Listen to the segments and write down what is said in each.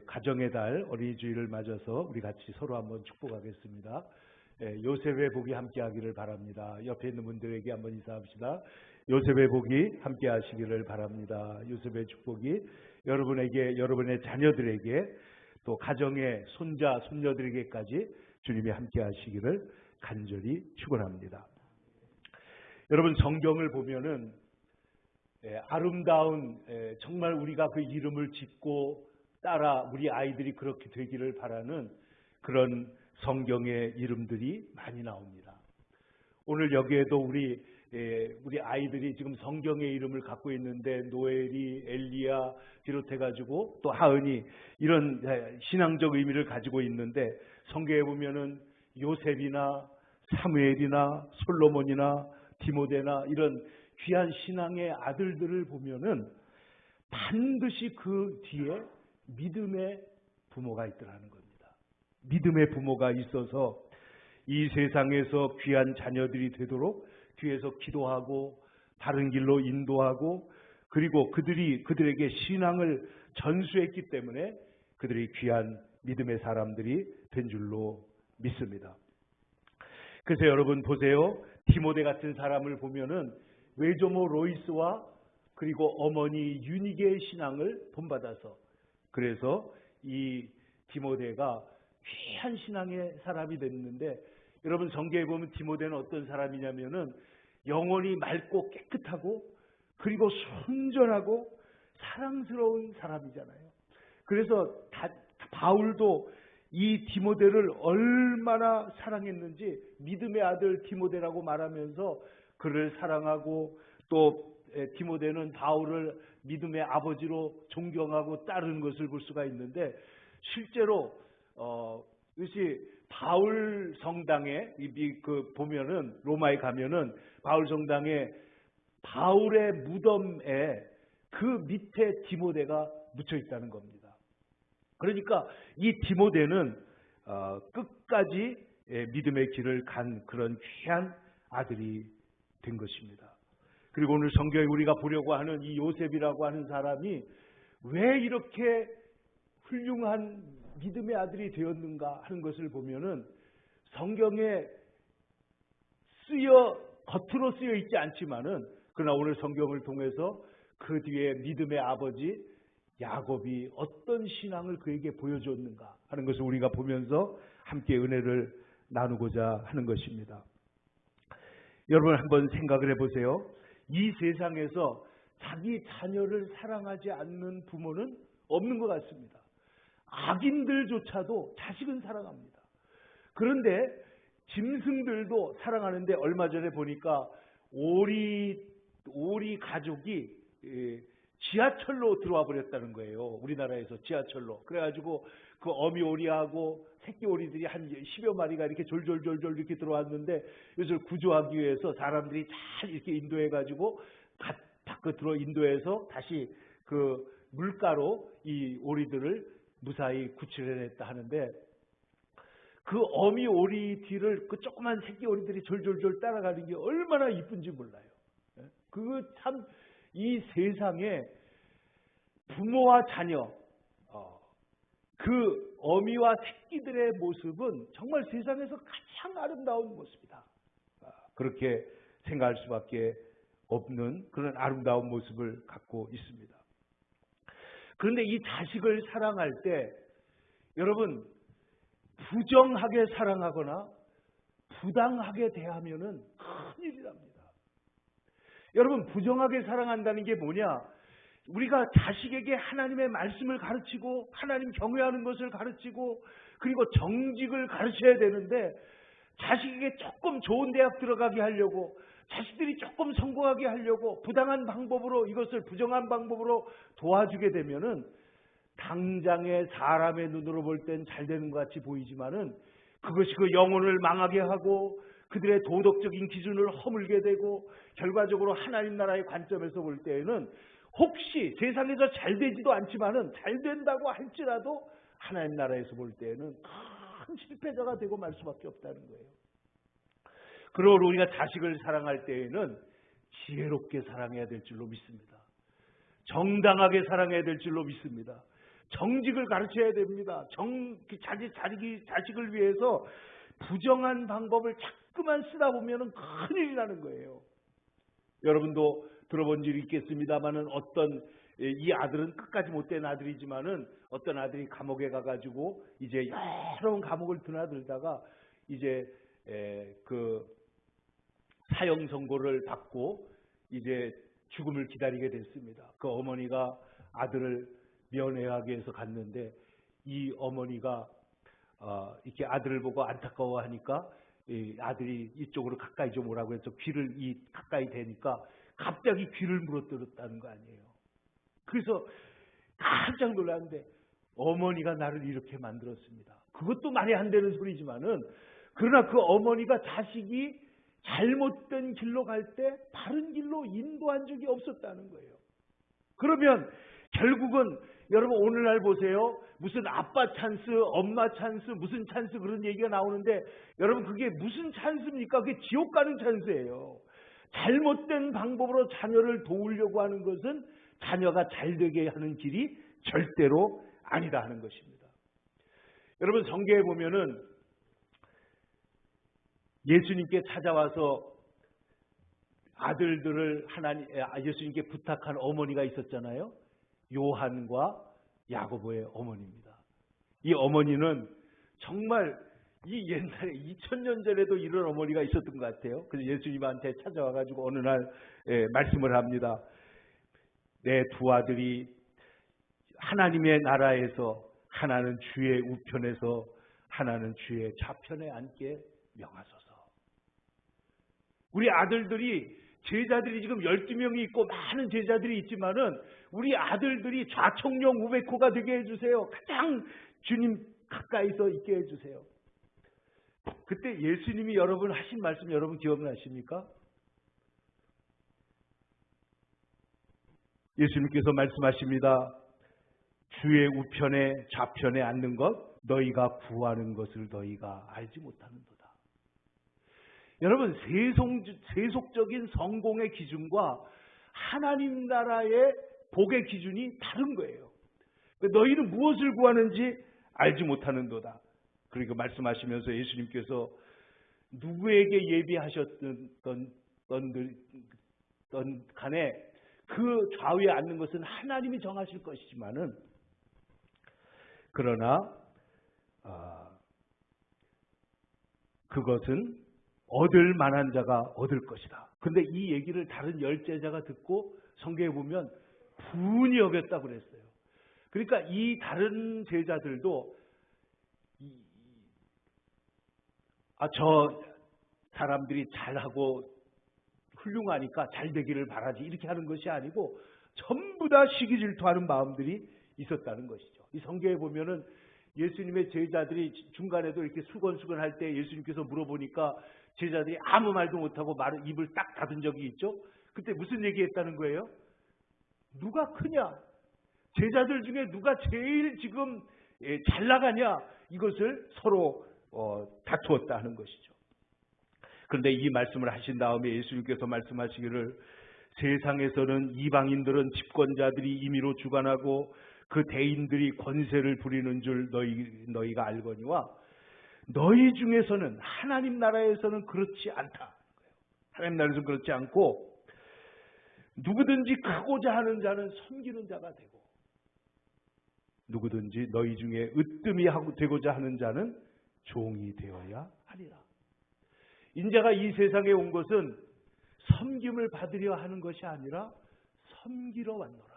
가정의 달 어린이 주일을 맞아서 우리 같이 서로 한번 축복하겠습니다. 요셉의 복이 함께하기를 바랍니다. 옆에 있는 분들에게 한번 인사합시다. 요셉의 복이 함께하시기를 바랍니다. 요셉의 축복이 여러분에게, 여러분의 자녀들에게, 또 가정의 손자, 손녀들에게까지 주님이 함께하시기를 간절히 축원합니다. 여러분, 성경을 보면은 아름다운, 정말 우리가 그 이름을 짓고 따라 우리 아이들이 그렇게 되기를 바라는 그런 성경의 이름들이 많이 나옵니다. 오늘 여기에도 우리 아이들이 지금 성경의 이름을 갖고 있는데, 노엘이, 엘리야 비롯해가지고 또 하은이, 이런 신앙적 의미를 가지고 있는데, 성경에 보면은 요셉이나 사무엘이나 솔로몬이나 디모데나 이런 귀한 신앙의 아들들을 보면은 반드시 그 뒤에 믿음의 부모가 있더라는 겁니다. 믿음의 부모가 있어서 이 세상에서 귀한 자녀들이 되도록 뒤에서 기도하고 바른 길로 인도하고, 그리고 그들에게 신앙을 전수했기 때문에 그들이 귀한 믿음의 사람들이 된 줄로 믿습니다. 그래서 여러분 보세요. 디모데 같은 사람을 보면은 외조모 로이스와 그리고 어머니 유니게의 신앙을 본받아서, 그래서 이 디모데가 귀한 신앙의 사람이 됐는데, 여러분 성경에 보면 디모데는 어떤 사람이냐면은 영혼이 맑고 깨끗하고 그리고 순전하고 사랑스러운 사람이잖아요. 그래서 바울도 이 디모데를 얼마나 사랑했는지 믿음의 아들 디모데라고 말하면서 그를 사랑하고, 또 디모데는 바울을 믿음의 아버지로 존경하고 따르는 것을 볼 수가 있는데, 실제로 이것이 바울 성당에 보면은 로마에 가면은 바울 성당에 바울의 무덤에 그 밑에 디모데가 묻혀 있다는 겁니다. 그러니까 이 디모데는 끝까지 믿음의 길을 간 그런 귀한 아들이 된 것입니다. 그리고 오늘 성경에 우리가 보려고 하는 이 요셉이라고 하는 사람이 왜 이렇게 훌륭한 믿음의 아들이 되었는가 하는 것을 보면은, 성경에 겉으로 쓰여 있지 않지만은, 그러나 오늘 성경을 통해서 그 뒤에 믿음의 아버지 야곱이 어떤 신앙을 그에게 보여줬는가 하는 것을 우리가 보면서 함께 은혜를 나누고자 하는 것입니다. 여러분 한번 생각을 해보세요. 이 세상에서 자기 자녀를 사랑하지 않는 부모는 없는 것 같습니다. 악인들조차도 자식은 사랑합니다. 그런데 짐승들도 사랑하는데, 얼마 전에 보니까 오리 가족이 지하철로 들어와 버렸다는 거예요. 우리나라에서 지하철로. 그래가지고 그 어미 오리하고 새끼 오리들이 한 10여 마리가 이렇게 졸졸졸졸 이렇게 들어왔는데, 이것을 구조하기 위해서 사람들이 잘 이렇게 인도해가지고 밖으로 인도해서 다시 그 물가로 이 오리들을 무사히 구출해냈다 하는데, 그 어미 오리 뒤를 그 조그만 새끼 오리들이 졸졸졸 따라가는 게 얼마나 이쁜지 몰라요. 그거 참, 이 세상에 부모와 자녀, 그 어미와 새끼들의 모습은 정말 세상에서 가장 아름다운 모습이다. 그렇게 생각할 수밖에 없는 그런 아름다운 모습을 갖고 있습니다. 그런데 이 자식을 사랑할 때, 여러분, 부정하게 사랑하거나 부당하게 대하면은 큰일이랍니다. 여러분, 부정하게 사랑한다는 게 뭐냐? 우리가 자식에게 하나님의 말씀을 가르치고 하나님 경외하는 것을 가르치고 그리고 정직을 가르쳐야 되는데, 자식에게 조금 좋은 대학 들어가게 하려고, 자식들이 조금 성공하게 하려고 부당한 방법으로, 이것을 부정한 방법으로 도와주게 되면은 당장에 사람의 눈으로 볼 땐 잘 되는 것 같이 보이지만은, 그것이 그 영혼을 망하게 하고 그들의 도덕적인 기준을 허물게 되고, 결과적으로 하나님 나라의 관점에서 볼 때에는 혹시 세상에서 잘 되지도 않지만은 잘 된다고 할지라도 하나님 나라에서 볼 때에는 큰 실패자가 되고 말 수밖에 없다는 거예요. 그러므로 우리가 자식을 사랑할 때에는 지혜롭게 사랑해야 될 줄로 믿습니다. 정당하게 사랑해야 될 줄로 믿습니다. 정직을 가르쳐야 됩니다. 자식을 위해서 부정한 방법을 자꾸만 쓰다 보면 큰일이 나는 거예요. 여러분도 들어본 일이 있겠습니다만은 이 아들은 끝까지 못된 아들이지만은 어떤 아들이 감옥에 가가지고 이제 여러 감옥을 드나들다가 이제 그 사형 선고를 받고 이제 죽음을 기다리게 됐습니다. 그 어머니가 아들을 면회하기 위해서 갔는데 이 어머니가 이렇게 아들을 보고 안타까워하니까 이 아들이 이쪽으로 가까이 좀 오라고 해서 귀를 가까이 대니까 갑자기 귀를 물어뜯었다는 거 아니에요. 그래서 깜짝 놀랐는데 어머니가 나를 이렇게 만들었습니다. 그것도 말이 안 되는 소리지만은 그러나 그 어머니가 자식이 잘못된 길로 갈 때 바른 길로 인도한 적이 없었다는 거예요. 그러면 결국은 여러분 오늘날 보세요. 무슨 아빠 찬스, 엄마 찬스, 무슨 찬스 그런 얘기가 나오는데 여러분 그게 무슨 찬스입니까? 그게 지옥 가는 찬스예요. 잘못된 방법으로 자녀를 도우려고 하는 것은 자녀가 잘되게 하는 길이 절대로 아니다 하는 것입니다. 여러분 성경에 보면은 예수님께 찾아와서 아들들을 예수님께 부탁한 어머니가 있었잖아요. 요한과 야고보의 어머니입니다. 이 어머니는 정말 이 옛날에 2000년 전에도 이런 어머니가 있었던 것 같아요. 그래서 예수님한테 찾아와가지고 어느 날 말씀을 합니다. 내 두 아들이 하나님의 나라에서 하나는 주의 우편에서 하나는 주의 좌편에 앉게 명하소서. 우리 아들들이 제자들이 지금 12명이 있고 많은 제자들이 있지만은 우리 아들들이 좌청룡 우베코가 되게 해주세요. 가장 주님 가까이서 있게 해주세요. 그때 예수님이 여러분 하신 말씀 여러분 기억나십니까? 예수님께서 말씀하십니다. 주의 우편에 좌편에 앉는 것 너희가 구하는 것을 너희가 알지 못하는도다. 여러분 세속적인 성공의 기준과 하나님 나라의 복의 기준이 다른 거예요. 너희는 무엇을 구하는지 알지 못하는도다. 그리고 말씀하시면서 예수님께서 누구에게 예비하셨던 간에 그 좌우에 앉는 것은 하나님이 정하실 것이지만은 그러나 그것은 얻을 만한 자가 얻을 것이다. 근데 이 얘기를 다른 열제자가 듣고 성경에 보면 분이 여겼다고 그랬어요. 그러니까 이 다른 제자들도 저 사람들이 잘하고 훌륭하니까 잘 되기를 바라지 이렇게 하는 것이 아니고 전부 다 시기 질투하는 마음들이 있었다는 것이죠. 이 성경에 보면은 예수님의 제자들이 중간에도 이렇게 수건수건 할 때 예수님께서 물어보니까 제자들이 아무 말도 못하고 입을 딱 닫은 적이 있죠. 그때 무슨 얘기했다는 거예요? 누가 크냐? 제자들 중에 누가 제일 지금 잘 나가냐? 이것을 서로 다투었다 하는 것이죠. 그런데 이 말씀을 하신 다음에 예수님께서 말씀하시기를 세상에서는 이방인들은 집권자들이 임의로 주관하고 그 대인들이 권세를 부리는 줄 너희가 알거니와 너희 중에서는 하나님 나라에서는 그렇지 않다. 하나님 나라에서는 그렇지 않고 누구든지 크고자 하는 자는 섬기는 자가 되고 누구든지 너희 중에 으뜸이 되고자 하는 자는 종이 되어야 하리라. 인자가 이 세상에 온 것은 섬김을 받으려 하는 것이 아니라 섬기러 왔노라.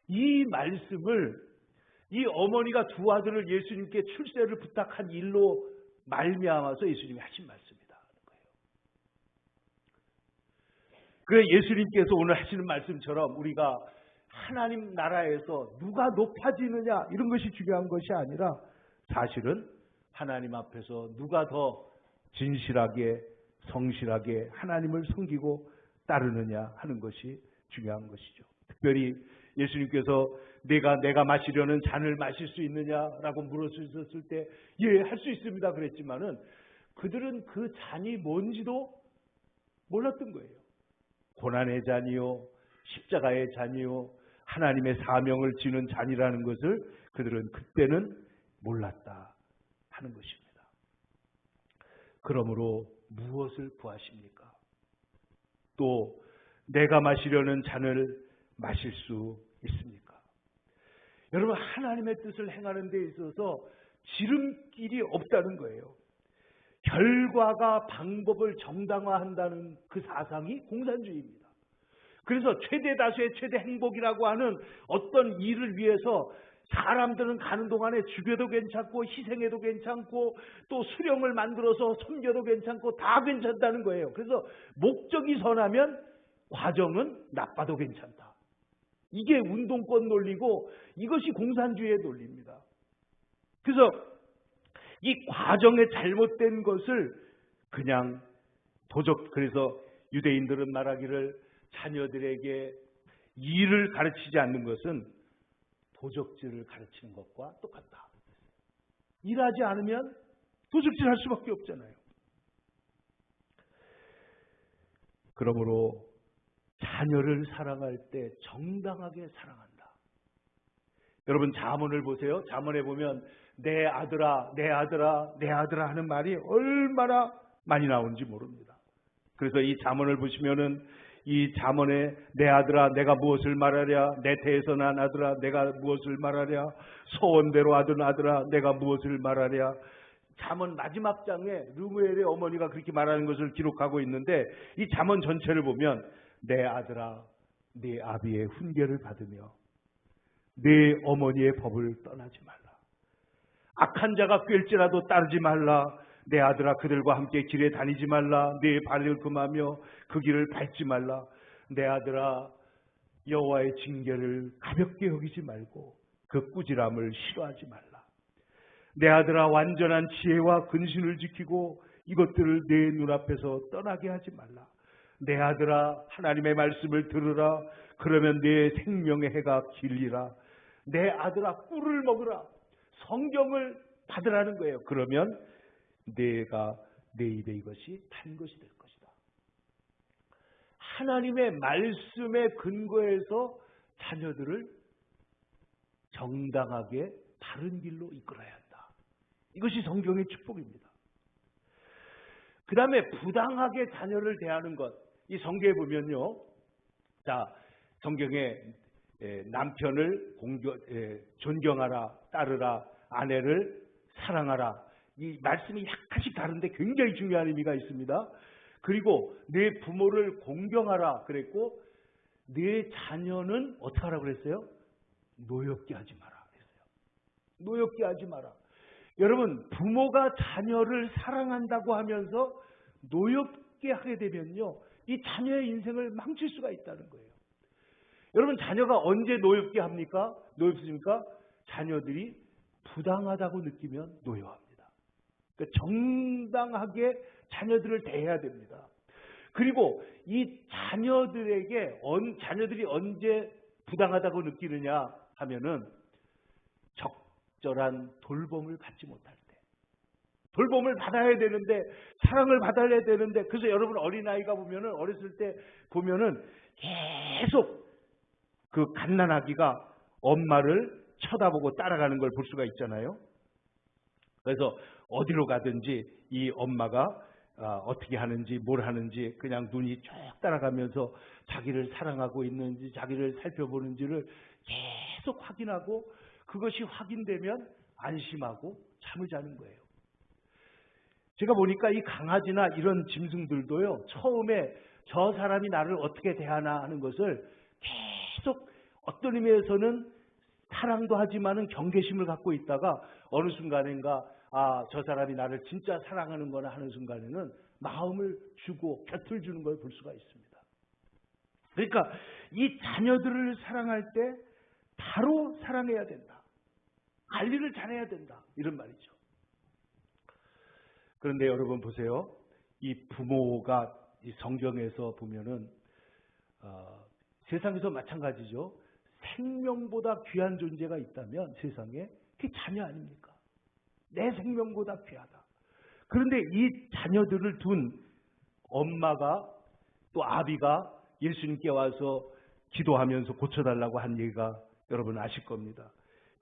이 말씀을 이 어머니가 두 아들을 예수님께 출세를 부탁한 일로 말미암아서 예수님이 하신 말씀이다. 그래서 예수님께서 오늘 하시는 말씀처럼 우리가 하나님 나라에서 누가 높아지느냐 이런 것이 중요한 것이 아니라 사실은 하나님 앞에서 누가 더 진실하게 성실하게 하나님을 섬기고 따르느냐 하는 것이 중요한 것이죠. 특별히 예수님께서 내가 마시려는 잔을 마실 수 있느냐라고 물으셨을 때 예, 할 수 있습니다 그랬지만은 그들은 그 잔이 뭔지도 몰랐던 거예요. 고난의 잔이요, 십자가의 잔이요, 하나님의 사명을 지는 자니라는 것을 그들은 그때는 몰랐다 하는 것입니다. 그러므로 무엇을 구하십니까? 또 내가 마시려는 잔을 마실 수 있습니까? 여러분, 하나님의 뜻을 행하는 데 있어서 지름길이 없다는 거예요. 결과가 방법을 정당화한다는 그 사상이 공산주의입니다. 그래서 최대 다수의 최대 행복이라고 하는 어떤 일을 위해서 사람들은 가는 동안에 죽여도 괜찮고 희생해도 괜찮고 또 수령을 만들어서 섬겨도 괜찮고 다 괜찮다는 거예요. 그래서 목적이 선하면 과정은 나빠도 괜찮다. 이게 운동권 논리고 이것이 공산주의의 논리입니다. 그래서 이 과정에 잘못된 것을 그냥 그래서 유대인들은 말하기를 자녀들에게 일을 가르치지 않는 것은 도적질을 가르치는 것과 똑같다. 일하지 않으면 도적질 할 수밖에 없잖아요. 그러므로 자녀를 사랑할 때 정당하게 사랑한다. 여러분, 잠언을 보세요. 잠언에 보면 내 아들아, 내 아들아, 내 아들아 하는 말이 얼마나 많이 나오는지 모릅니다. 그래서 이 잠언을 보시면은 이 잠언에 내 아들아 내가 무엇을 말하랴, 내 태에서 난 아들아 내가 무엇을 말하랴, 소원대로 하던 아들아 내가 무엇을 말하랴. 잠언 마지막 장에 르무엘의 어머니가 그렇게 말하는 것을 기록하고 있는데 이 잠언 전체를 보면 내 아들아 네 아비의 훈계를 받으며 네 어머니의 법을 떠나지 말라. 악한 자가 꿰일지라도 따르지 말라. 내 아들아 그들과 함께 길에 다니지 말라. 네 발을 금하며 그 길을 밟지 말라. 내 아들아 여호와의 징계를 가볍게 여기지 말고 그 꾸지람을 싫어하지 말라. 내 아들아 완전한 지혜와 근신을 지키고 이것들을 내 눈앞에서 떠나게 하지 말라. 내 아들아 하나님의 말씀을 들으라. 그러면 내 생명의 해가 길리라. 내 아들아 꿀을 먹으라. 성경을 받으라는 거예요. 그러면 내가 내 입에 이것이 단 것이 될 것이다. 하나님의 말씀에 근거해서 자녀들을 정당하게 바른 길로 이끌어야 한다. 이것이 성경의 축복입니다. 그 다음에 부당하게 자녀를 대하는 것. 이 성경에 보면요. 자, 성경에 남편을 존경하라, 따르라, 아내를 사랑하라. 이 말씀이 약간씩 다른데 굉장히 중요한 의미가 있습니다. 그리고 내 부모를 공경하라 그랬고 내 자녀는 어떻게 하라고 그랬어요? 노엽게 하지 마라 그랬어요. 노엽게 하지 마라. 여러분, 부모가 자녀를 사랑한다고 하면서 노엽게 하게 되면요, 이 자녀의 인생을 망칠 수가 있다는 거예요. 여러분, 자녀가 언제 노엽게 합니까? 노엽습니까? 자녀들이 부당하다고 느끼면 노여합니다. 그러니까 정당하게 자녀들을 대해야 됩니다. 그리고 이 자녀들이 언제 부당하다고 느끼느냐 하면은 적절한 돌봄을 받지 못할 때. 돌봄을 받아야 되는데, 사랑을 받아야 되는데, 그래서 여러분 어린아이가 보면은, 어렸을 때 보면은 계속 그 갓난아기가 엄마를 쳐다보고 따라가는 걸 볼 수가 있잖아요. 그래서 어디로 가든지 이 엄마가 어떻게 하는지 뭘 하는지 그냥 눈이 쭉 따라가면서 자기를 사랑하고 있는지 자기를 살펴보는지를 계속 확인하고 그것이 확인되면 안심하고 잠을 자는 거예요. 제가 보니까 이 강아지나 이런 짐승들도요, 처음에 저 사람이 나를 어떻게 대하나 하는 것을 계속 어떤 의미에서는 사랑도 하지만은 경계심을 갖고 있다가 어느 순간인가 저 사람이 나를 진짜 사랑하는구나 하는 순간에는 마음을 주고 곁을 주는 걸 볼 수가 있습니다. 그러니까 이 자녀들을 사랑할 때 바로 사랑해야 된다. 관리를 잘해야 된다. 이런 말이죠. 그런데 여러분 보세요. 이 부모가 이 성경에서 보면은 세상에서 마찬가지죠. 생명보다 귀한 존재가 있다면 세상에 그게 자녀 아닙니까? 내 생명보다 귀하다. 그런데 이 자녀들을 둔 엄마가 또 아비가 예수님께 와서 기도하면서 고쳐달라고 한 얘기가 여러분 아실 겁니다.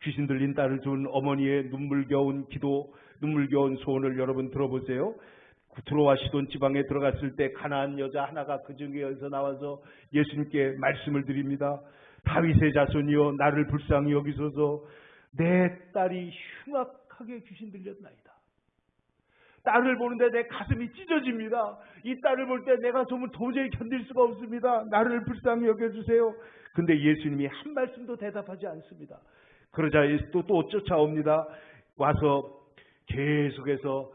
귀신 들린 딸을 둔 어머니의 눈물겨운 기도, 눈물겨운 소원을 여러분 들어보세요. 트로아 시돈 지방에 들어갔을 때 가나안 여자 하나가 그 중에서 나와서 예수님께 말씀을 드립니다. 다윗의 자손이여 나를 불쌍히 여기소서. 내 딸이 흉악하게 귀신 들렸나이다. 딸을 보는데 내 가슴이 찢어집니다. 이 딸을 볼 때 내가 정말 도저히 견딜 수가 없습니다. 나를 불쌍히 여겨주세요. 근데 예수님이 한 말씀도 대답하지 않습니다. 그러자 예수도 또 쫓아옵니다. 와서 계속해서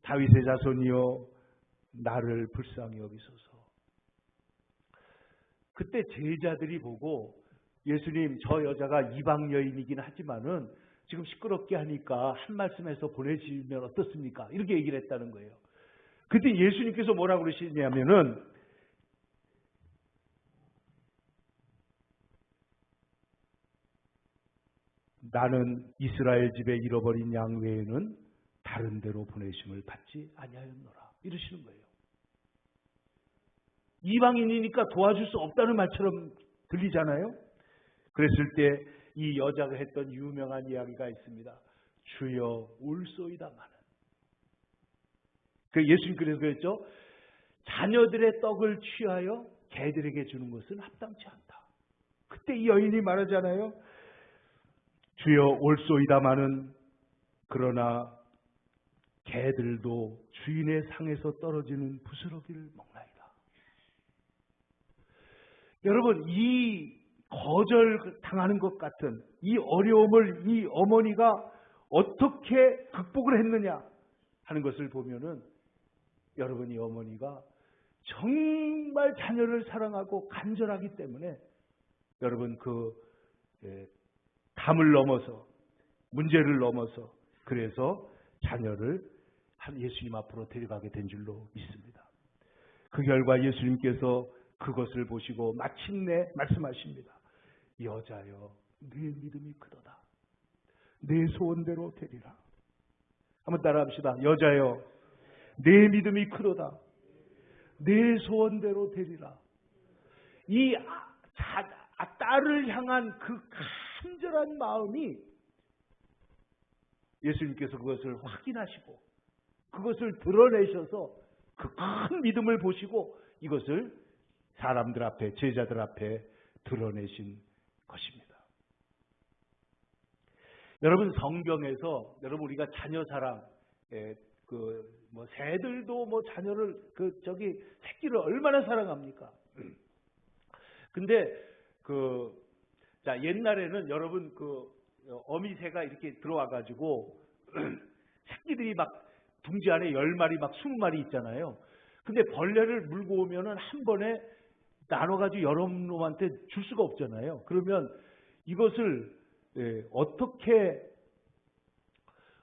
다윗의 자손이여 나를 불쌍히 여기소서. 그때 제자들이 보고 예수님 저 여자가 이방 여인이긴 하지만은 지금 시끄럽게 하니까 한 말씀해서 보내시면 어떻습니까? 이렇게 얘기를 했다는 거예요. 그때 예수님께서 뭐라고 그러시냐면은 나는 이스라엘 집에 잃어버린 양 외에는 다른 데로 보내심을 받지 아니하였노라 이러시는 거예요. 이방인이니까 도와줄 수 없다는 말처럼 들리잖아요. 그랬을 때 이 여자가 했던 유명한 이야기가 있습니다. 주여 올소이다마는. 그 예수님 그래서 그랬죠. 자녀들의 떡을 취하여 개들에게 주는 것은 합당치 않다. 그때 이 여인이 말하잖아요. 주여 올소이다마는 그러나 개들도 주인의 상에서 떨어지는 부스러기를 먹나이다. 여러분 이 거절당하는 것 같은 이 어려움을 이 어머니가 어떻게 극복을 했느냐 하는 것을 보면은 여러분 이 어머니가 정말 자녀를 사랑하고 간절하기 때문에 여러분 그 담을 넘어서 문제를 넘어서 그래서 자녀를 예수님 앞으로 데려가게 된 줄로 믿습니다. 그 결과 예수님께서 그것을 보시고 마침내 말씀하십니다. 여자여 네 믿음이 크도다. 내 소원대로 되리라. 한번 따라합시다. 여자여 내 믿음이 크도다. 내 소원대로 되리라. 이 딸을 향한 그 간절한 마음이 예수님께서 그것을 확인하시고 그것을 드러내셔서 그 큰 믿음을 보시고 이것을 사람들 앞에 제자들 앞에 드러내신 것입니다. 여러분 성경에서 여러분 우리가 자녀 사랑 새들도 자녀를 새끼를 얼마나 사랑합니까? 근데 옛날에는 여러분 어미새가 이렇게 들어와 가지고 새끼들이 막 둥지 안에 10마리 막 20마리 있잖아요. 근데 벌레를 물고 오면은 한 번에 나눠 가지고 여러 놈한테 줄 수가 없잖아요. 그러면 이것을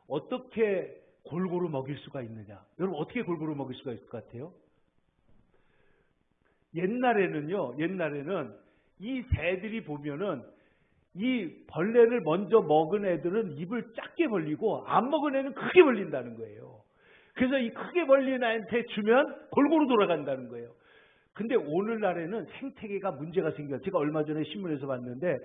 어떻게 골고루 먹일 수가 있느냐? 여러분 어떻게 골고루 먹일 수가 있을 것 같아요? 옛날에는 이 새들이 보면은 이 벌레를 먼저 먹은 애들은 입을 작게 벌리고 안 먹은 애는 크게 벌린다는 거예요. 그래서 이 크게 벌린 애한테 주면 골고루 돌아간다는 거예요. 근데 오늘날에는 생태계가 문제가 생겨요. 제가 얼마 전에 신문에서 봤는데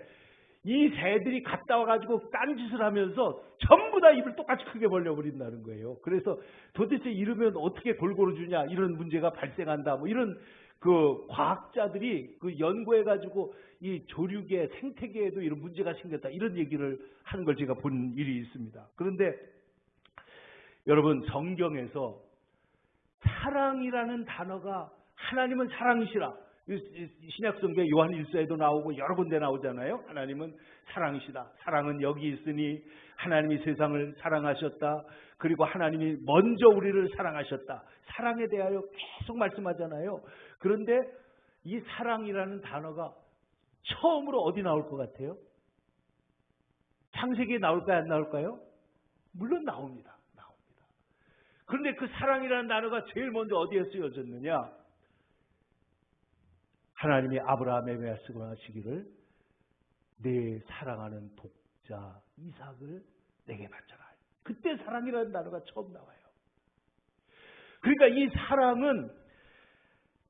이 새들이 갔다 와가지고 딴짓을 하면서 전부 다 입을 똑같이 크게 벌려버린다는 거예요. 그래서 도대체 이러면 어떻게 골고루 주냐 이런 문제가 발생한다. 이런 과학자들이 연구해가지고 이 조류계 생태계에도 이런 문제가 생겼다 이런 얘기를 하는 걸 제가 본 일이 있습니다. 그런데 여러분 성경에서 사랑이라는 단어가 하나님은 사랑이시라. 신약성경 요한 1서에도 나오고 여러 군데 나오잖아요. 하나님은 사랑이시다. 사랑은 여기 있으니 하나님이 세상을 사랑하셨다. 그리고 하나님이 먼저 우리를 사랑하셨다. 사랑에 대하여 계속 말씀하잖아요. 그런데 이 사랑이라는 단어가 처음으로 어디 나올 것 같아요? 창세기에 나올까요? 안 나올까요? 물론 나옵니다. 그런데 그 사랑이라는 단어가 제일 먼저 어디에 쓰여졌느냐? 하나님이 아브라함에 말씀하시기를 내 사랑하는 독자 이삭을 내게 바쳐라. 그때 사랑이라는 단어가 처음 나와요. 그러니까 이 사랑은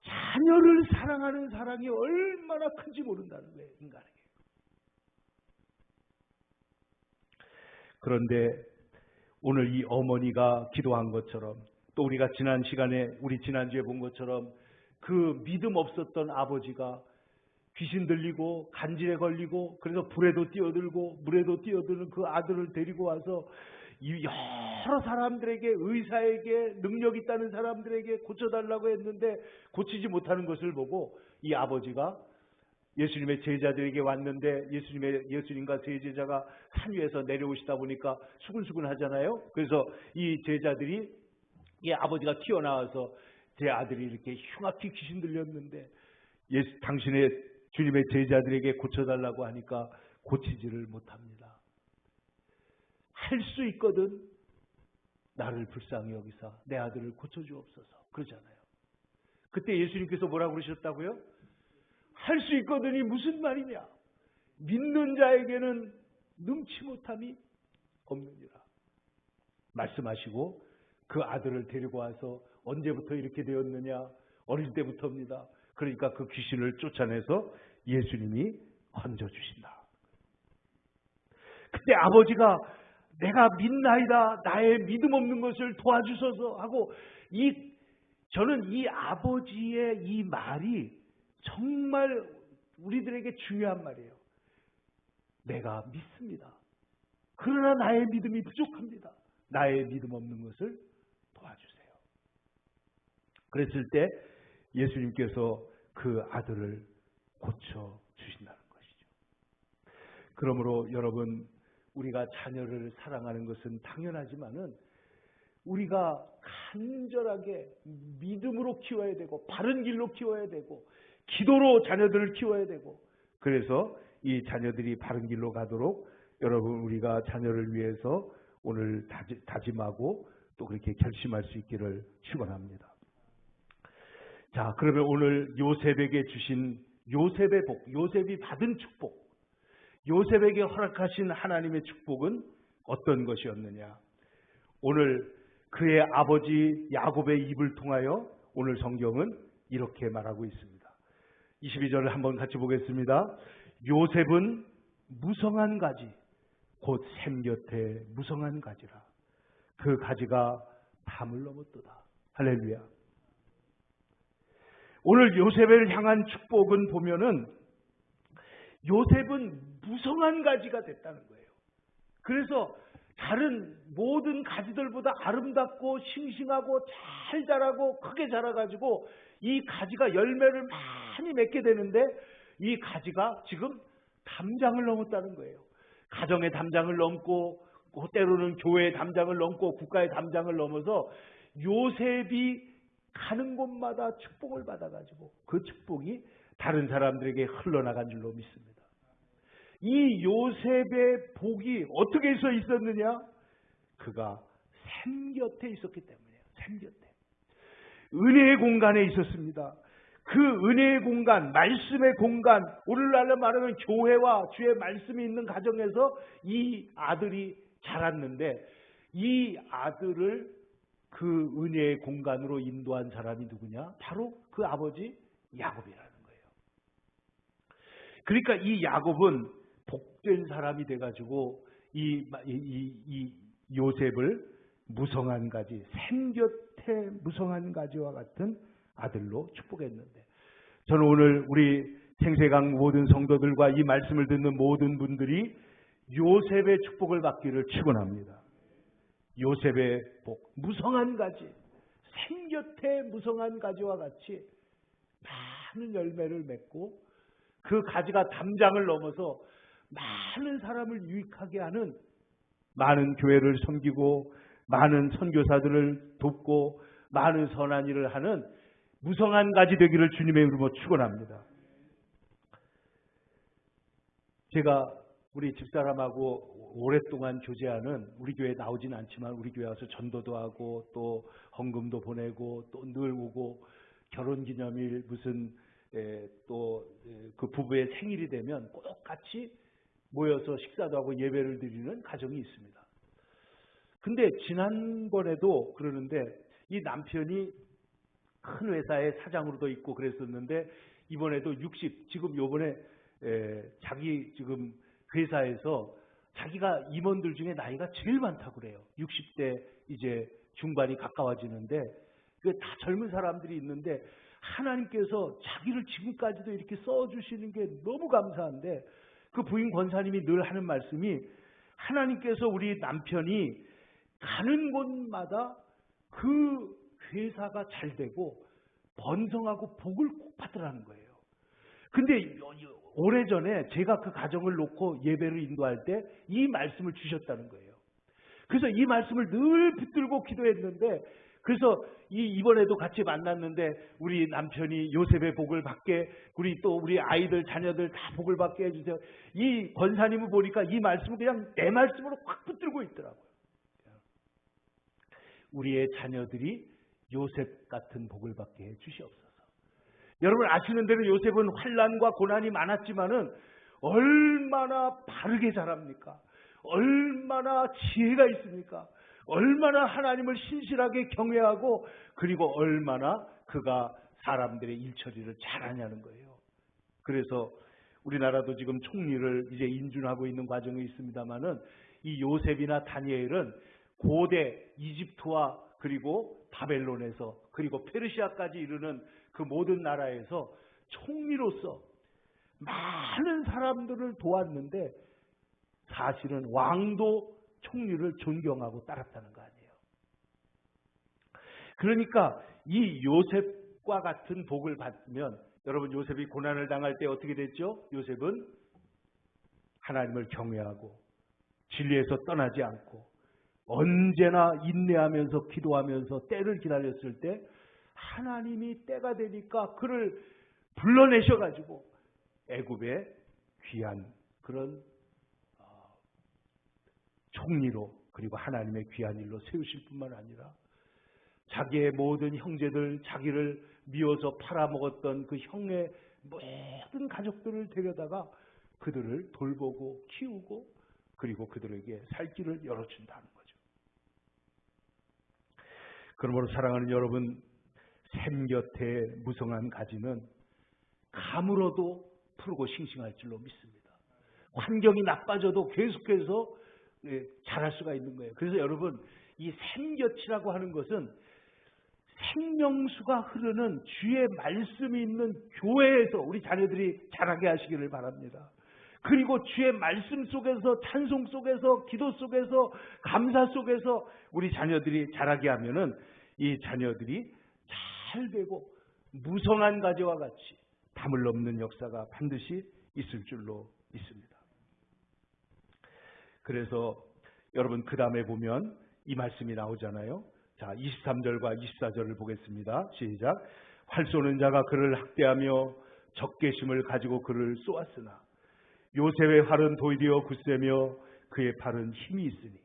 자녀를 사랑하는 사랑이 얼마나 큰지 모른다는 거예요, 인간에게. 그런데 오늘 이 어머니가 기도한 것처럼, 또 우리가 지난 시간에, 우리 지난주에 본 것처럼 그 믿음 없었던 아버지가 귀신 들리고 간질에 걸리고 그래서 불에도 뛰어들고 물에도 뛰어드는 그 아들을 데리고 와서 여러 사람들에게, 의사에게, 능력 있다는 사람들에게 고쳐달라고 했는데 고치지 못하는 것을 보고 이 아버지가 예수님의 제자들에게 왔는데 예수님과 세 제자가 산 위에서 내려오시다 보니까 수근수근 하잖아요. 그래서 이 제자들이, 이 아버지가 튀어나와서 제 아들이 이렇게 흉악히 귀신 들렸는데 당신의 주님의 제자들에게 고쳐달라고 하니까 고치지를 못합니다. 할 수 있거든 나를 불쌍히 여기사 내 아들을 고쳐주옵소서 그러잖아요. 그때 예수님께서 뭐라고 그러셨다고요? 할 수 있거든이 무슨 말이냐? 믿는 자에게는 능치 못함이 없느니라 말씀하시고 그 아들을 데리고 와서 언제부터 이렇게 되었느냐? 어릴 때부터입니다. 그러니까 그 귀신을 쫓아내서 예수님이 건져주신다. 그때 아버지가 내가 믿나이다, 나의 믿음 없는 것을 도와주소서 하고, 저는 이 아버지의 이 말이 정말 우리들에게 중요한 말이에요. 내가 믿습니다. 그러나 나의 믿음이 부족합니다. 나의 믿음 없는 것을 도와주세요. 그랬을 때 예수님께서 그 아들을 고쳐주신다는 것이죠. 그러므로 여러분, 우리가 자녀를 사랑하는 것은 당연하지만은 우리가 간절하게 믿음으로 키워야 되고 바른 길로 키워야 되고 기도로 자녀들을 키워야 되고, 그래서 이 자녀들이 바른 길로 가도록 여러분 우리가 자녀를 위해서 오늘 다짐하고 또 그렇게 결심할 수 있기를 축원합니다. 자, 그러면 오늘 요셉에게 주신 요셉의 복, 요셉이 받은 축복, 요셉에게 허락하신 하나님의 축복은 어떤 것이었느냐? 오늘 그의 아버지 야곱의 입을 통하여 오늘 성경은 이렇게 말하고 있습니다. 22절을 한번 같이 보겠습니다. 요셉은 무성한 가지, 곧 샘 곁에 무성한 가지라. 그 가지가 담을 넘었도다. 할렐루야. 오늘 요셉을 향한 축복은 보면은 요셉은 무성한 가지가 됐다는 거예요. 그래서 다른 모든 가지들보다 아름답고 싱싱하고 잘 자라고 크게 자라가지고 이 가지가 열매를 많이 맺게 되는데 이 가지가 지금 담장을 넘었다는 거예요. 가정의 담장을 넘고 때로는 교회의 담장을 넘고 국가의 담장을 넘어서 요셉이 가는 곳마다 축복을 받아가지고 그 축복이 다른 사람들에게 흘러나간 줄로 믿습니다. 이 요셉의 복이 어떻게 해서 있었느냐? 그가 샘 곁에 있었기 때문이에요. 샘 곁에. 은혜의 공간에 있었습니다. 그 은혜의 공간, 말씀의 공간, 오늘날로 말하면 교회와 주의 말씀이 있는 가정에서 이 아들이 자랐는데 이 아들을 그 은혜의 공간으로 인도한 사람이 누구냐? 바로 그 아버지 야곱이라는 거예요. 그러니까 이 야곱은 복된 사람이 돼가지고 이 요셉을 무성한 가지, 샘 곁에 무성한 가지와 같은 아들로 축복했는데, 저는 오늘 우리 생세강 모든 성도들과 이 말씀을 듣는 모든 분들이 요셉의 축복을 받기를 축원합니다. 요셉의 복, 무성한 가지, 샘 곁에 무성한 가지와 같이 많은 열매를 맺고 그 가지가 담장을 넘어서 많은 사람을 유익하게 하는, 많은 교회를 섬기고 많은 선교사들을 돕고 많은 선한 일을 하는 무성한 가지 되기를 주님의 이름으로 축원합니다. 제가 우리 집사람하고 오랫동안 교제하는, 우리 교회에 나오진 않지만 우리 교회 와서 전도도 하고 또 헌금도 보내고 또 늘 오고, 결혼기념일 무슨 또 그 부부의 생일이 되면 꼭 같이 모여서 식사도 하고 예배를 드리는 가정이 있습니다. 근데 지난번에도 그러는데 이 남편이 큰 회사의 사장으로도 있고 그랬었는데 이번에도 60, 지금 요번에 자기 지금 회사에서 자기가 임원들 중에 나이가 제일 많다고 그래요. 60대 이제 중반이 가까워지는데 그 다 젊은 사람들이 있는데 하나님께서 자기를 지금까지도 이렇게 써주시는 게 너무 감사한데 그 부인 권사님이 늘 하는 말씀이 하나님께서 우리 남편이 가는 곳마다 그 회사가 잘 되고 번성하고 복을 꼭 받으라는 거예요. 근데 오래전에 제가 그 가정을 놓고 예배를 인도할 때 이 말씀을 주셨다는 거예요. 그래서 이 말씀을 늘 붙들고 기도했는데 그래서 이번에도 같이 만났는데 우리 남편이 요셉의 복을 받게 우리 아이들 자녀들 다 복을 받게 해주세요. 이 권사님을 보니까 이 말씀을 그냥 내 말씀으로 확 붙들고 있더라고요. 우리의 자녀들이 요셉 같은 복을 받게 해 주시옵소서. 여러분 아시는 대로 요셉은 환난과 고난이 많았지만은 얼마나 바르게 자랍니까? 얼마나 지혜가 있습니까? 얼마나 하나님을 신실하게 경외하고 그리고 얼마나 그가 사람들의 일처리를 잘하냐는 거예요. 그래서 우리나라도 지금 총리를 이제 인준하고 있는 과정이 있습니다만은 이 요셉이나 다니엘은 고대 이집트와 그리고 바벨론에서 그리고 페르시아까지 이르는 그 모든 나라에서 총리로서 많은 사람들을 도왔는데 사실은 왕도 총리를 존경하고 따랐다는 거 아니에요. 그러니까 이 요셉과 같은 복을 받으면 여러분 요셉이 고난을 당할 때 어떻게 됐죠? 요셉은 하나님을 경외하고 진리에서 떠나지 않고 언제나 인내하면서 기도하면서 때를 기다렸을 때 하나님이 때가 되니까 그를 불러내셔가지고 애굽의 귀한 그런 총리로 그리고 하나님의 귀한 일로 세우실 뿐만 아니라 자기의 모든 형제들 자기를 미워서 팔아먹었던 그 형의 모든 가족들을 데려다가 그들을 돌보고 키우고 그리고 그들에게 살 길을 열어준다는 거죠. 그러므로 사랑하는 여러분 샘 곁에 무성한 가지는 가물어도 푸르고 싱싱할 줄로 믿습니다. 환경이 나빠져도 계속해서 자랄 수가 있는 거예요. 그래서 여러분 이 샘곁이라고 하는 것은 생명수가 흐르는 주의 말씀이 있는 교회에서 우리 자녀들이 자라게 하시기를 바랍니다. 그리고 주의 말씀 속에서 찬송 속에서 기도 속에서 감사 속에서 우리 자녀들이 자라게 하면은 이 자녀들이 잘 되고 무성한 가지와 같이 담을 넘는 역사가 반드시 있을 줄로 믿습니다. 그래서 여러분 그 다음에 보면 이 말씀이 나오잖아요. 자 23절과 24절을 보겠습니다. 시작. 활 쏘는 자가 그를 학대하며 적개심을 가지고 그를 쏘았으나 요셉의 활은 도리어 굳세며 그의 팔은 힘이 있으니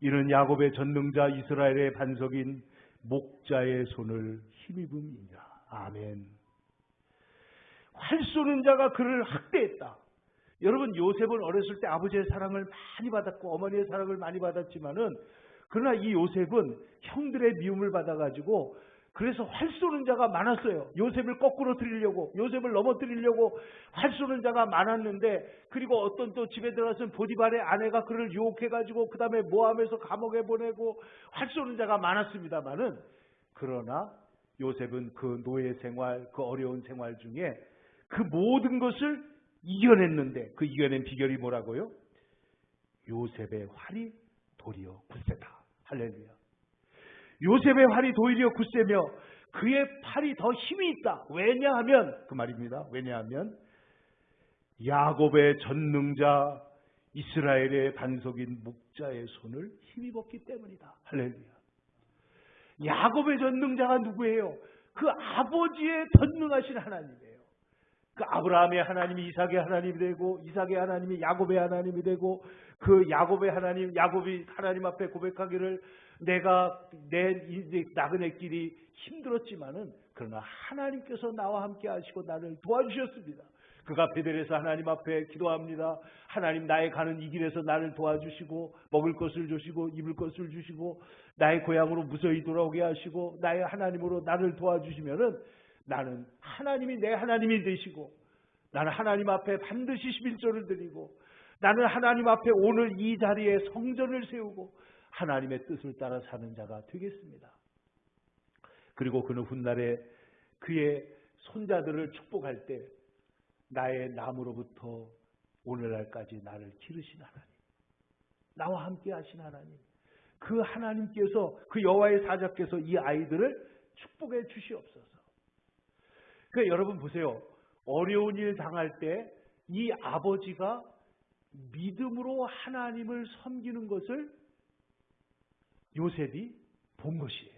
이는 야곱의 전능자 이스라엘의 반석인 목자의 손을 힘입음이니라. 아멘. 활 쏘는 자가 그를 학대했다. 여러분 요셉은 어렸을 때 아버지의 사랑을 많이 받았고 어머니의 사랑을 많이 받았지만은 그러나 이 요셉은 형들의 미움을 받아가지고 그래서 활 쏘는 자가 많았어요. 요셉을 거꾸로 들이려고 요셉을 넘어뜨리려고 활 쏘는 자가 많았는데 그리고 어떤 또 집에 들어가서는 보디발의 아내가 그를 유혹해가지고 그 다음에 모함해서 감옥에 보내고 활 쏘는 자가 많았습니다만은 그러나 요셉은 그 노예 생활 그 어려운 생활 중에 그 모든 것을 이겨냈는데 그 이겨낸 비결이 뭐라고요? 요셉의 활이 도리어 굳세다. 할렐루야. 요셉의 활이 도리어 굳세며 그의 팔이 더 힘이 있다. 왜냐하면 그 말입니다. 왜냐하면 야곱의 전능자 이스라엘의 반석인 목자의 손을 힘입었기 때문이다. 할렐루야. 야곱의 전능자가 누구예요? 그 아버지의 전능하신 하나님이에요. 그 아브라함의 하나님이 이삭의 하나님이 되고 이삭의 하나님이 야곱의 하나님이 되고 그 야곱의 하나님 야곱이 하나님 앞에 고백하기를 내가 내 나그네 길이 힘들었지만은 그러나 하나님께서 나와 함께 하시고 나를 도와주셨습니다. 그가 베델에서 하나님 앞에 기도합니다. 하나님, 나의 가는 이 길에서 나를 도와주시고 먹을 것을 주시고 입을 것을 주시고 나의 고향으로 무사히 돌아오게 하시고 나의 하나님으로 나를 도와주시면은 나는 하나님이 내 하나님이 되시고 나는 하나님 앞에 반드시 11조를 드리고 나는 하나님 앞에 오늘 이 자리에 성전을 세우고 하나님의 뜻을 따라 사는 자가 되겠습니다. 그리고 그는 훗날에 그의 손자들을 축복할 때 나의 나무로부터 오늘날까지 나를 기르신 하나님, 나와 함께 하신 하나님, 그 하나님께서, 그 여호와의 사자께서 이 아이들을 축복해 주시옵소서. 그러니까 여러분 보세요. 어려운 일 당할 때 이 아버지가 믿음으로 하나님을 섬기는 것을 요셉이 본 것이에요.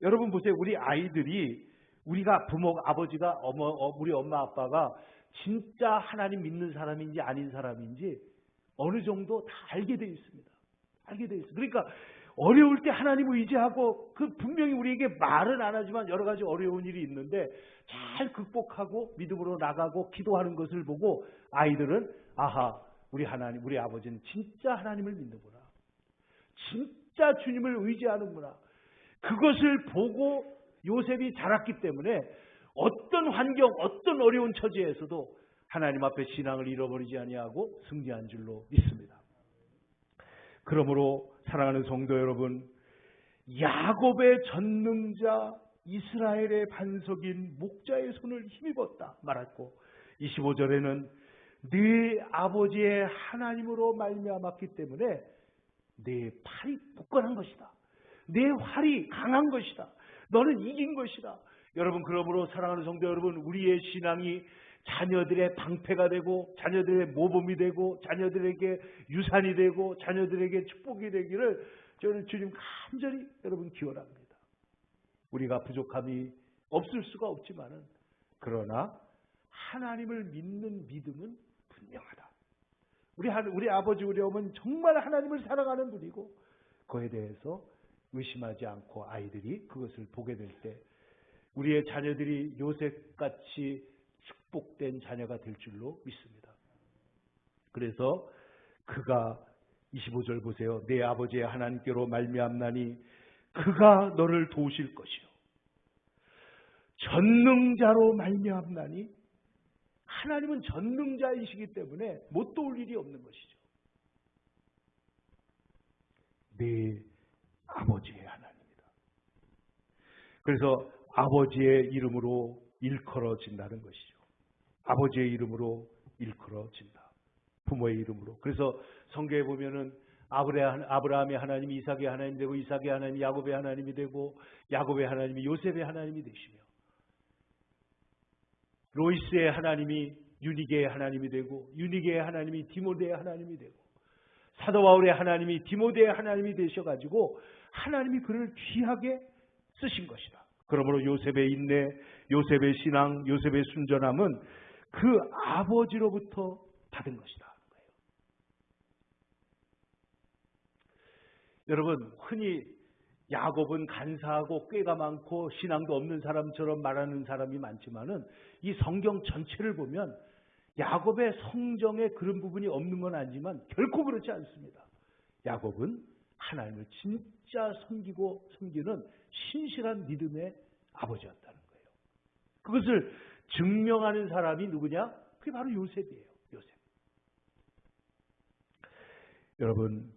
여러분 보세요. 우리 아이들이, 우리가 아버지가, 우리 엄마 아빠가 진짜 하나님 믿는 사람인지 아닌 사람인지 어느 정도 다 알게 되어 있습니다. 알게 되어 있어요. 그러니까 어려울 때 하나님을 의지하고, 분명히 우리에게 말은 안 하지만 여러 가지 어려운 일이 있는데 잘 극복하고 믿음으로 나가고 기도하는 것을 보고 아이들은, 아하, 우리 하나님, 우리 아버지는 진짜 하나님을 믿는구나. 진짜 주님을 의지하는구나. 그것을 보고 요셉이 자랐기 때문에 어떤 환경, 어떤 어려운 처지에서도 하나님 앞에 신앙을 잃어버리지 아니하고 승리한 줄로 믿습니다. 그러므로 사랑하는 성도 여러분, 야곱의 전능자, 이스라엘의 반석인 목자의 손을 힘입었다 말했고 25절에는 네 아버지의 하나님으로 말미암았기 때문에 네 팔이 굳건한 것이다. 내 활이 강한 것이다. 너는 이긴 것이다. 여러분, 그러므로 사랑하는 성도 여러분, 우리의 신앙이 자녀들의 방패가 되고 자녀들의 모범이 되고 자녀들에게 유산이 되고 자녀들에게 축복이 되기를 저는 주님 간절히 여러분 기원합니다. 우리가 부족함이 없을 수가 없지만은, 그러나 하나님을 믿는 믿음은 분명하다. 우리 아버지, 우리 어머니는 정말 하나님을 사랑하는 분이고 그에 대해서 의심하지 않고 아이들이 그것을 보게 될 때 우리의 자녀들이 요셉같이 축복된 자녀가 될 줄로 믿습니다. 그래서 그가 25절 보세요. 내 아버지의 하나님께로 말미암나니 그가 너를 도우실 것이요. 전능자로 말미암나니, 하나님은 전능자이시기 때문에 못 도울 일이 없는 것이죠. 내 아버지의 하나님이다. 그래서 아버지의 이름으로 일컬어진다는 것이죠. 아버지의 이름으로 일컬어진다. 부모의 이름으로. 그래서 성경에 보면은 아브라함의 하나님이 이삭의 하나님이 되고 이삭의 하나님이 야곱의 하나님이 되고 야곱의 하나님이 요셉의 하나님이 되시며 로이스의 하나님이 유니게의 하나님이 되고 유니게의 하나님이 디모데의 하나님이 되고 사도 바울의 하나님이 디모데의 하나님이 되셔가지고 하나님이 그를 귀하게 쓰신 것이다. 그러므로 요셉의 인내, 요셉의 신앙, 요셉의 순전함은 그 아버지로부터 받은 것이다. 여러분, 흔히 야곱은 간사하고 꾀가 많고 신앙도 없는 사람처럼 말하는 사람이 많지만은 이 성경 전체를 보면 야곱의 성정에 그런 부분이 없는 건 아니지만 결코 그렇지 않습니다. 야곱은 하나님을 진짜 섬기는 신실한 믿음의 아버지였다는 거예요. 그것을 증명하는 사람이 누구냐? 그게 바로 요셉이에요. 요셉. 여러분,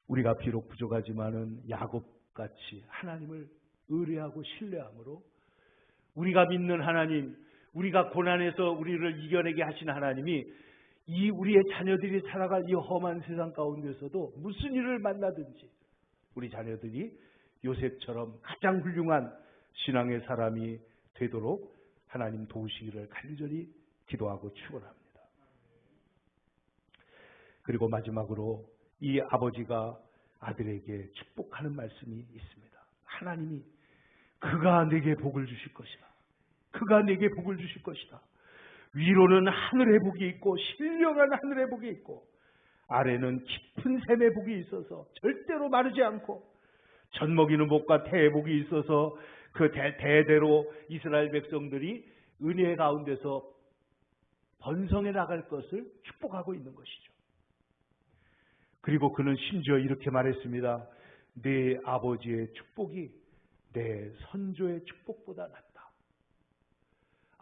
우리가 비록 부족하지만은 야곱같이 하나님을 의뢰하고 신뢰함으로 우리가 믿는 하나님, 우리가 고난에서 우리를 이겨내게 하신 하나님이 이 우리의 자녀들이 살아갈 이 험한 세상 가운데서도 무슨 일을 만나든지 우리 자녀들이 요셉처럼 가장 훌륭한 신앙의 사람이 되도록 하나님 도우시기를 간절히 기도하고 축원합니다. 그리고 마지막으로 이 아버지가 아들에게 축복하는 말씀이 있습니다. 하나님이 그가 내게 복을 주실 것이다. 그가 내게 복을 주실 것이다. 위로는 하늘의 복이 있고 신령한 하늘의 복이 있고 아래는 깊은 샘의 복이 있어서 절대로 마르지 않고 젖먹이는 복과 태의 복이 있어서 그 대대로 이스라엘 백성들이 은혜 가운데서 번성해 나갈 것을 축복하고 있는 것이죠. 그리고 그는 심지어 이렇게 말했습니다. 네 아버지의 축복이 내 선조의 축복보다 낫다.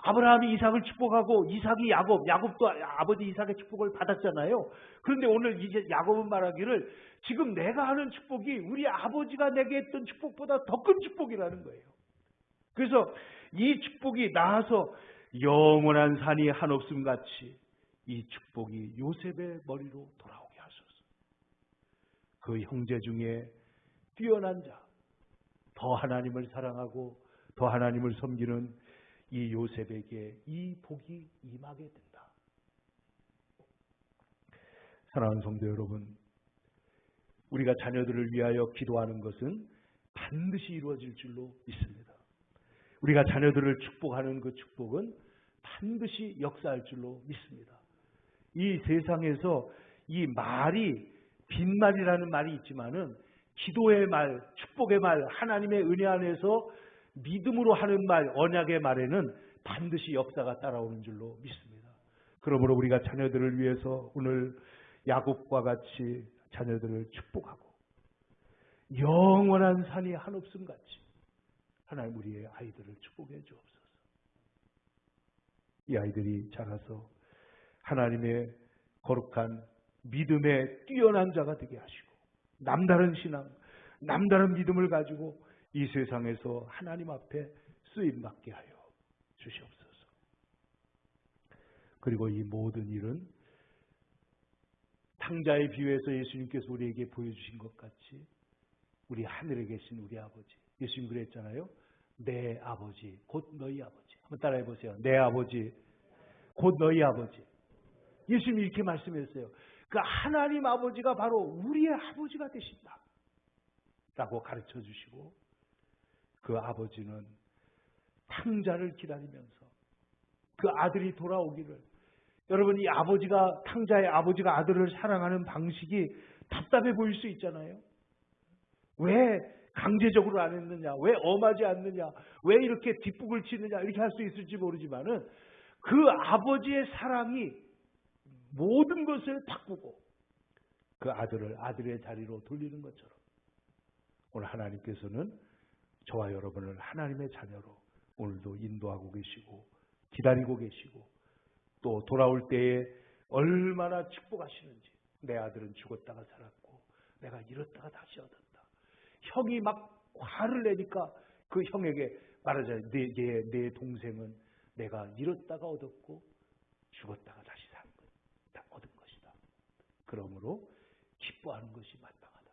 아브라함이 이삭을 축복하고 이삭이 야곱도 아버지 이삭의 축복을 받았잖아요. 그런데 오늘 이제 야곱은 말하기를 지금 내가 하는 축복이 우리 아버지가 내게 했던 축복보다 더 큰 축복이라는 거예요. 그래서 이 축복이 나아서 영원한 산이 한없음 같이 이 축복이 요셉의 머리로 돌아오게 하소서. 그 형제 중에 뛰어난 자, 더 하나님을 사랑하고 더 하나님을 섬기는 이 요셉에게 이 복이 임하게 된다. 사랑하는 성도 여러분, 우리가 자녀들을 위하여 기도하는 것은 반드시 이루어질 줄로 믿습니다. 우리가 자녀들을 축복하는 그 축복은 반드시 역사할 줄로 믿습니다. 이 세상에서 이 말이 빈말이라는 말이 있지만은 기도의 말, 축복의 말, 하나님의 은혜 안에서 믿음으로 하는 말, 언약의 말에는 반드시 역사가 따라오는 줄로 믿습니다. 그러므로 우리가 자녀들을 위해서 오늘 야곱과 같이 자녀들을 축복하고 영원한 산이 한없음 같이 하나님 우리의 아이들을 축복해 주옵소서. 이 아이들이 자라서 하나님의 거룩한 믿음에 뛰어난 자가 되게 하시고 남다른 신앙, 남다른 믿음을 가지고 이 세상에서 하나님 앞에 쓰임받게 하여 주시옵소서. 그리고 이 모든 일은 탕자의 비유에서 예수님께서 우리에게 보여주신 것 같이 우리 하늘에 계신 우리 아버지, 예수님 그랬잖아요. 내 아버지, 곧 너희 아버지. 한번 따라해 보세요. 내 아버지, 곧 너희 아버지. 예수님이 이렇게 말씀했어요. 그 하나님 아버지가 바로 우리의 아버지가 되신다 라고 가르쳐 주시고 그 아버지는 탕자를 기다리면서 그 아들이 돌아오기를, 여러분 이 아버지가, 탕자의 아버지가 아들을 사랑하는 방식이 답답해 보일 수 있잖아요. 왜 강제적으로 안 했느냐, 왜 엄하지 않느냐, 왜 이렇게 뒷북을 치느냐, 이렇게 할 수 있을지 모르지만은 그 아버지의 사랑이 모든 것을 바꾸고 그 아들을 아들의 자리로 돌리는 것처럼 오늘 하나님께서는 저와 여러분을 하나님의 자녀로 오늘도 인도하고 계시고 기다리고 계시고 또 돌아올 때에 얼마나 축복하시는지. 내 아들은 죽었다가 살았고 내가 잃었다가 다시 얻었다. 형이 막 화를 내니까 그 형에게 말하잖아요. 내 동생은 내가 잃었다가 얻었고 죽었다가 다시 얻은 것이다. 그러므로 기뻐하는 것이 마땅하다.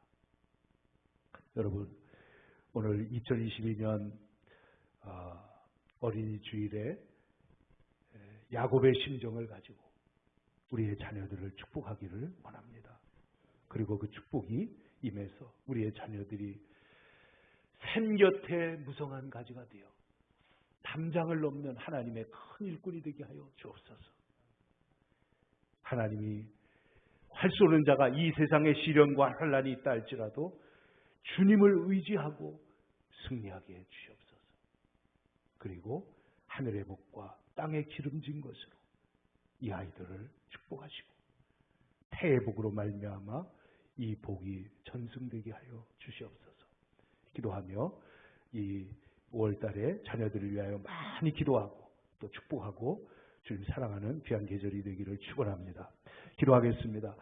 여러분 오늘 2022년 어린이 주일에 야곱의 심정을 가지고 우리의 자녀들을 축복하기를 원합니다. 그리고 그 축복이 임해서 우리의 자녀들이 샘 곁에 무성한 가지가 되어 담장을 넘는 하나님의 큰 일꾼이 되게 하여 주옵소서. 하나님이 활 쏘는 자가 이 세상에 시련과 환난이 있다 할지라도 주님을 의지하고 승리하게 해 주시옵소서. 그리고 하늘의 복과 땅의 기름진 것으로 이 아이들을 축복하시고 태의 복으로 말미암아 이 복이 전승되게 하여 주시옵소서. 기도하며 이 5월달에 자녀들을 위하여 많이 기도하고 또 축복하고 주님 사랑하는 귀한 계절이 되기를 축원합니다. 기도하겠습니다.